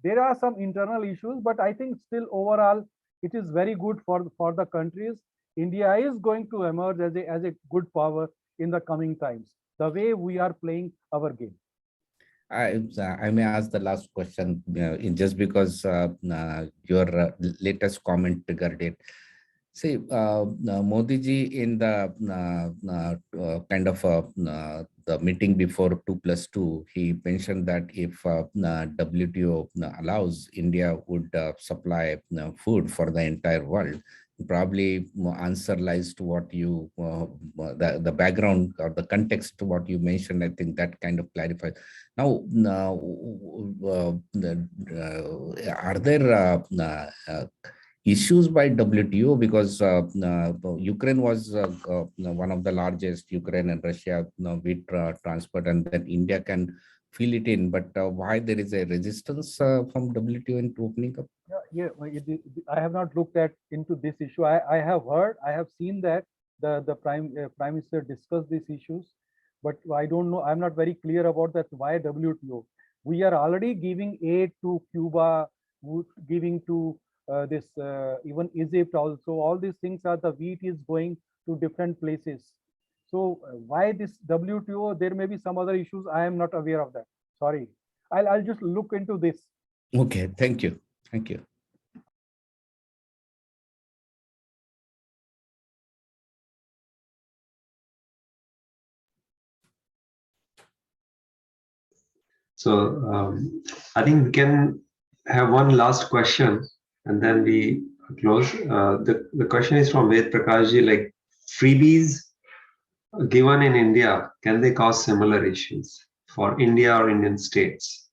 Speaker 2: there are some internal issues, but I think still overall it is very good for the countries. India is going to emerge as a good power in the coming times, the way we are playing our game.
Speaker 8: I may ask the last question just because your latest comment triggered it. See, Modi ji in the kind of the meeting before 2+2, he mentioned that if WTO allows, India would supply food for the entire world. Probably answer lies to what you the background or the context to what you mentioned. I think that kind of clarifies. Now, are there issues by WTO, because Ukraine was one of the largest, Ukraine and Russia wheat transport, and then India can fill it in, but why there is a resistance from WTO into opening up?
Speaker 2: Yeah, I have not looked into this issue. I have heard, I have seen that the Prime Minister discussed these issues, but I don't know. I'm not very clear about that. Why WTO? We are already giving aid to Cuba, giving to this even Egypt also. All these things are the wheat is going to different places. So why this WTO? There may be some other issues. I am not aware of that. Sorry. I'll just look into this.
Speaker 8: Okay, thank you. Thank you.
Speaker 1: So I think we can have one last question and then we close. The question is from Ved Prakashji, like freebies given in India, can they cause similar issues for India or Indian states?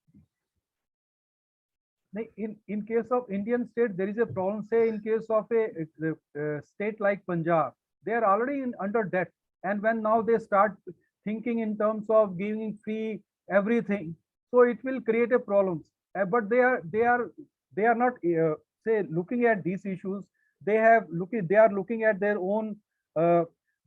Speaker 2: In case of Indian state, there is a problem. Say in case of a state like Punjab, they are already under debt, and when now they start thinking in terms of giving free everything, so it will create a problem. But they are not say looking at these issues. They are looking at their own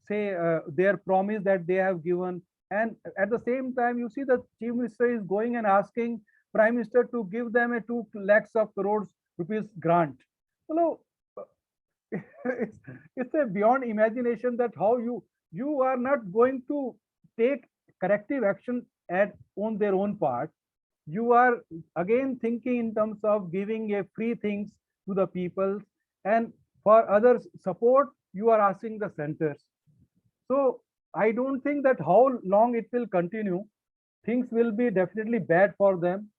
Speaker 2: their promise that they have given, and at the same time, you see the chief minister is going and asking Prime Minister to give them a 2 lakhs of crores rupees grant. So it's a beyond imagination that how you are not going to take corrective action on their own part. You are again thinking in terms of giving a free things to the people, and for others support you are asking the centers. So I don't think that how long it will continue. Things will be definitely bad for them.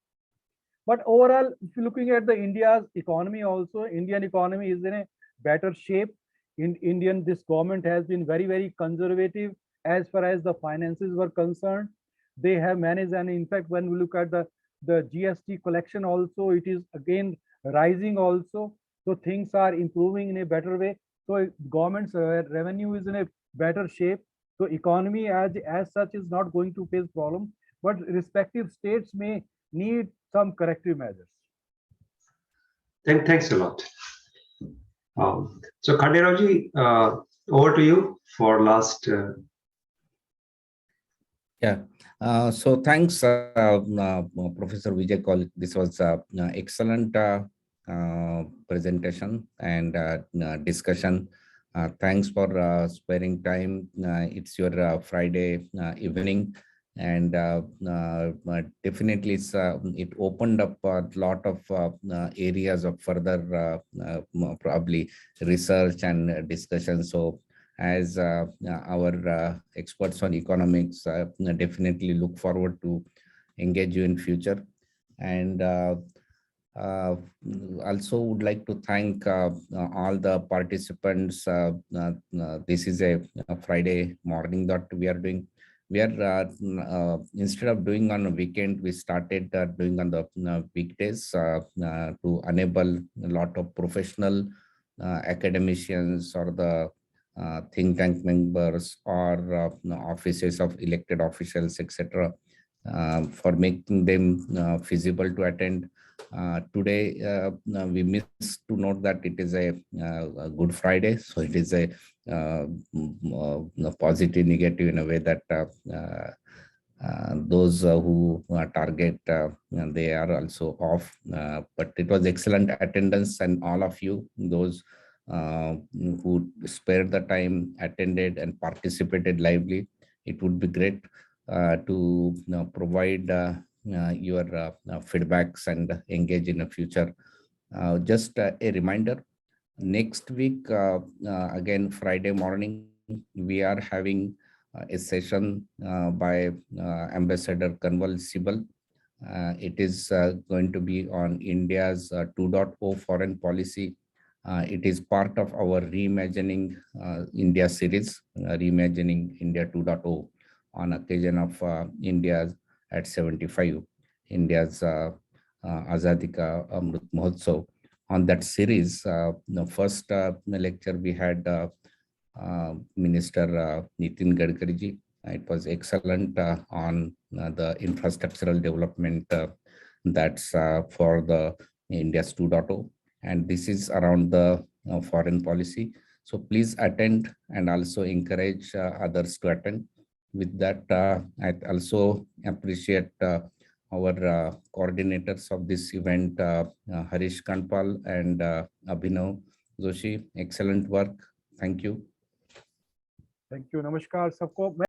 Speaker 2: But overall, if you're looking at the India's economy also, Indian economy is in a better shape. This government has been very, very conservative as far as the finances were concerned. They have managed, and in fact, when we look at the GST collection also, it is again rising also. So things are improving in a better way. So government's revenue is in a better shape. So economy as such is not going to face problem, but respective states may need some corrective measures.
Speaker 1: Thanks a lot. So Khanderao-ji, over to you for last.
Speaker 8: Yeah. So thanks, Professor Vijay Kaul. This was excellent presentation and discussion. Thanks for sparing time. It's your Friday evening. And definitely it opened up a lot of areas of further probably research and discussion. So as our experts on economics, definitely look forward to engage you in future. And also would like to thank all the participants. This is a Friday morning that we are doing. We are instead of doing on a weekend, we started doing on the weekdays to enable a lot of professional academicians or the think tank members or offices of elected officials, etc., for making them feasible to attend. Today, we missed to note that it is a Good Friday, so it is a positive, negative in a way that those who target, they are also off. But it was excellent attendance, and all of you, those who spared the time, attended and participated lively. It would be great to provide your feedbacks and engage in the future. Just a reminder, next week, again, Friday morning, we are having a session by Ambassador Kanwal Sibal. It is going to be on India's 2.0 foreign policy. It is part of our Reimagining India series, Reimagining India 2.0, on occasion of India's at 75, India's Azadi Ka Amrit Mahotsav. On that series, the first lecture we had Minister Nitin Gadkari ji. It was excellent on the infrastructural development that's for the India's 2.0. And this is around the foreign policy. So please attend and also encourage others to attend. With that, I also appreciate our coordinators of this event, Harish Kanpal and Abhinav Joshi. Excellent work. Thank you.
Speaker 2: Thank you. Namaskar sabko.